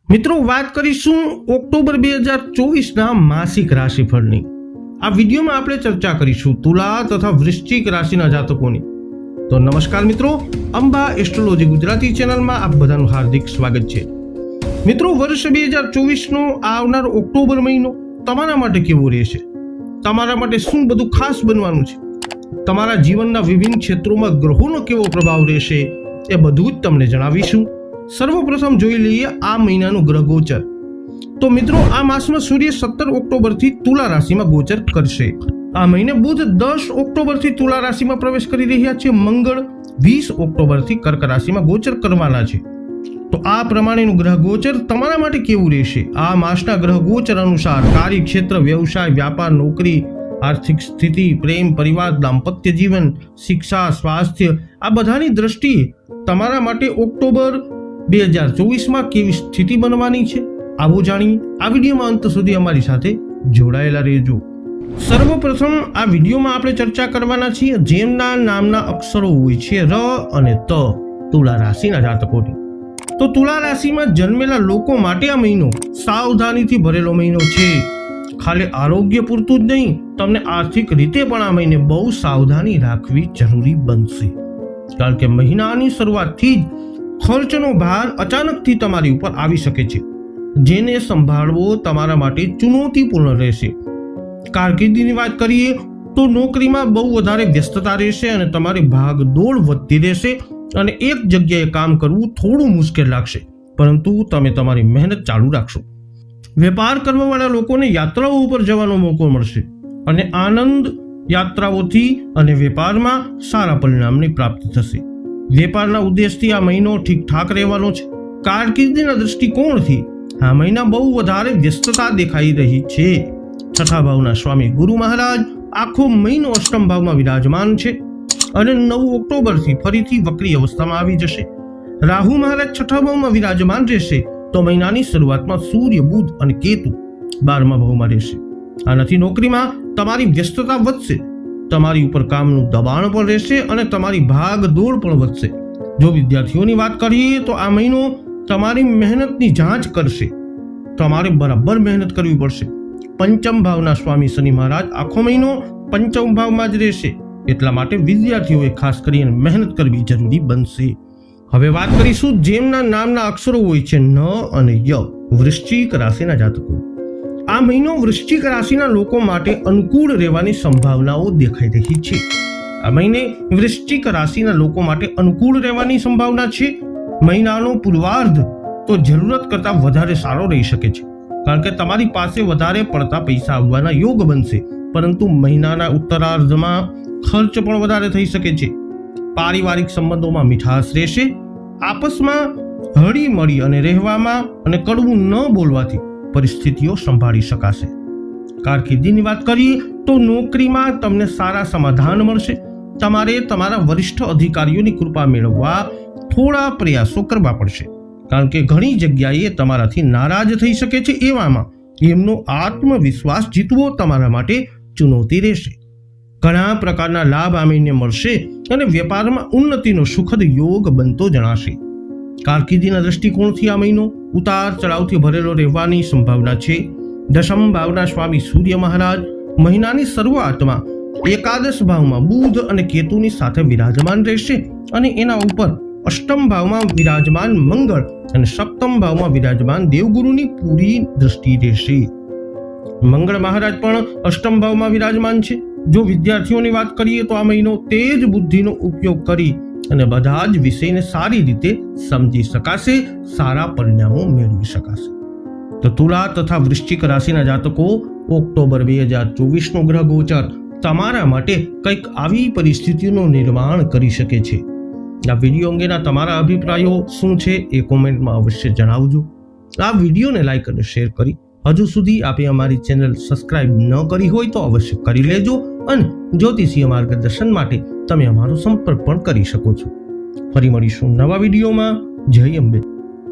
મિત્રો વાત કરીશું ઓક્ટોબર 2024ના માસિક રાશિફળની। આ વિડીયોમાં આપણે ચર્ચા કરીશું તુલા તથા વૃશ્ચિક રાશિના જાતકોની। તો નમસ્કાર મિત્રો, અંબા એસ્ટ્રોલોજી ગુજરાતી ચેનલમાં આપ બધાનું હાર્દિક સ્વાગત છે। મિત્રો, વર્ષ 2024નો આવનાર ઓક્ટોબર મહિનો તમારા માટે કેવો રહેશે? તમારા માટે શું બધું ખાસ બનવાનું છે? તમારા જીવનના વિભિન્ન ક્ષેત્રોમાં ગ્રહોનો કેવો પ્રભાવ રહેશે એ બધું જ તમને જણાવીશું। સર્વપ્રથમ જોઈ લઈએ આ મહિનાનું ગ્રહ ગોચર। તો મિત્રો, આ માસમાં સૂર્ય 17 ઓક્ટોબરથી તુલા રાશિમાં ગોચર કરશે। આ મહિને બુધ 10 ઓક્ટોબરથી તુલા રાશિમાં પ્રવેશ કરી રહ્યા છે। મંગળ 20 ઓક્ટોબરથી કર્ક રાશિમાં ગોચર કરવાના છે। તો આ પ્રમાણેનું ગ્રહ ગોચર તમારા માટે કેવું રહેશે? આ માસના ગ્રહ ગોચર અનુસાર કાર્યક્ષેત્ર, વ્યવસાય, વ્યાપાર, નોકરી, આર્થિક સ્થિતિ, પ્રેમ, પરિવાર, દાંપત્ય જીવન, શિક્ષા, સ્વાસ્થ્ય આ બધાની દ્રષ્ટિએ તમારા માટે ઓક્ટોબર 2024માં કેવી સ્થિતિ બનવાની છે આવું જાણીએ। આ વિડીયોમાં અંત સુધી અમારી સાથે જોડાયેલા રહેજો। સર્વપ્રથમ આ વિડીયોમાં આપણે ચર્ચા કરવાના છીએ જેમના નામના અક્ષરો હોય છે ર અને ત, તુલા રાશિના જાતકોની। તો તુલા રાશિમાં જન્મેલા લોકો માટે આ મહિનો સાવધાનીથી ભરેલો મહિનો છે। ખાલી આરોગ્ય પૂરતું જ નહીં, તમને આર્થિક રીતે પણ આ મહિને બહુ સાવધાની રાખવી જરૂરી બનશે, કારણ કે મહિનાની શરૂઆતથી જ ખર્ચનો ભાર અચાનકથી તમારી ઉપર આવી શકે છે, જેને સંભાળવો તમારા માટે ચુનૌતીપૂર્ણ રહેશે। કારકિર્દીની વાત કરીએ તો નોકરીમાં બહુ વધારે વ્યસ્તતા રહેશે અને તમારી ભાગદોડ વધતી રહેશે અને એક જગ્યાએ કામ કરવું થોડું મુશ્કેલ લાગશે, પરંતુ તમે તમારી મહેનત ચાલુ રાખશો। વેપાર કરવાવાળા લોકોને યાત્રાઓ ઉપર જવાનો મોકો મળશે અને આનંદ યાત્રાઓથી અને વેપારમાં સારા પરિણામની પ્રાપ્તિ થશે। વેપારના ઉદ્દેશથી આ મહિનો ઠીકઠાક રહેવાનો છે। કારકિર્દીના દૃષ્ટિકોણથી આ મહિના બહુ વધારે વ્યસ્તતા દેખાઈ રહી છે। છઠ્ઠા ભાવના સ્વામી ગુરુ મહારાજ આખો મહિનો અષ્ટમ ભાવમાં વિરાજમાન છે અને 9 ઓક્ટોબરથી ફરીથી વક્રી અવસ્થામાં આવી જશે। રાહુ મહારાજ છઠ્ઠા ભાવમાં વિરાજમાન રહેશે તો મહિનાની શરૂઆતમાં સૂર્ય, બુધ અને કેતુ 12મા ભાવમાં રહેશે। આનાથી નોકરીમાં તમારી વ્યસ્તતા વધશે, તમારી ઉપર કામનું દબાણ પણ રહેશે અને તમારી ભાગ દોડ પણ વધશે। જો વિદ્યાર્થીઓની વાત કરીએ તો આ મહિનો તમારી મહેનતની જાંચ કરશે, તમારે બરાબર મહેનત કરવી પડશે। પંચમ ભાવના સ્વામી શનિ મહારાજ આખો મહિનો પંચમ ભાવમાં જ રહેશે, એટલા માટે વિદ્યાર્થીઓએ ખાસ કરીને મહેનત કરવી જરૂરી બનશે। હવે વાત કરીશું જેમના નામના અક્ષરો હોય છે ન અને ય, વૃશ્ચિક રાશિના જાતકો। આ મહિનો વૃશ્ચિક રાશિના લોકો માટે અનુકૂળ રહેવાની સંભાવનાઓ દેખાઈ રહી છે। આ મહિને વૃશ્ચિક રાશિના લોકો માટે અનુકૂળ રહેવાની સંભાવના છે। મહિનાનો પૂર્વાર્ધ તો જરૂરત કરતાં વધારે સારો રહી શકે છે, કારણ કે તમારી પાસે વધારે પડતા પૈસા આવવાના યોગ બનશે, પરંતુ મહિનાના ઉત્તરાર્ધમાં ખર્ચ પણ વધારે થઈ શકે છે। પારિવારિક સંબંધોમાં મીઠાશ રહેશે। આપસમાં હળી મળી અને રહેવામાં અને કડવું ન બોલવાથી પરિસ્થિતિઓ સંભાળી શકાશે। કારકિર્દીની વાત કરીએ તો નોકરીમાં તમને સારા સમાધાન મળશે। તમારે તમારા વરિષ્ઠ અધિકારીઓની કૃપા મેળવવા થોડા પ્રયાસો કરવા પડશે, કારણ કે ઘણી જગ્યાએ તમારાથી નારાજ થઈ શકે છે। એવામાં એમનો આત્મવિશ્વાસ જીતવો તમારા માટે ચુનૌતી રહેશે। ઘણા પ્રકારના લાભ આ મહિને મળશે અને વેપારમાં ઉન્નતિનો સુખદ યોગ બનતો જણાશે। કારકિર્દીના દ્રષ્ટિકોણથી આ મહિનો ઉતાર ચઢાવથી ભરેલો રહેવાની સંભાવના છે। દશમ ભાવના સ્વામી સૂર્ય મહારાજ મહિનાની શરૂઆતમાં એકાદશ ભાવમાં બુધ અને કેતુની સાથે વિરાજમાન રહેશે અને એના ઉપર અષ્ટમ ભાવમાં વિરાજમાન મંગળ અને સપ્તમ ભાવમાં વિરાજમાન દેવગુરુની પૂરી દ્રષ્ટિ રહેશે। મંગળ મહારાજ પણ અષ્ટમ ભાવમાં વિરાજમાન છે। જો વિદ્યાર્થીઓની વાત કરીએ તો આ મહિનો તેજ બુદ્ધિનો ઉપયોગ કરી અને બધા જ વિષયને સારી રીતે સમજી શકાશે, સારા પરિણામો મેળવી શકાશે। તો તુલા તથા વૃશ્ચિક રાશિના જાતકો, ઓક્ટોબર 2024નો ગ્રહ ગોચર તમારા માટે કંઈક આવી પરિસ્થિતિનું નિર્માણ કરી શકે છે। આ વિડીયો અંગેના તમારા અભિપ્રાયો શું છે એ કોમેન્ટમાં અવશ્ય જણાવજો। આ વિડીયોને લાઈક અને શેર કરી હજુ સુધી આપે અમારી ચેનલ સબસ્ક્રાઇબ ન કરી હોય તો અવશ્ય કરી લેજો અને જ્યોતિષીય માર્ગદર્શન માટે તમે અમારો સંપર્ક પણ કરી શકો છો। ફરી મળીશું નવા વિડીયોમાં। જય અંબે।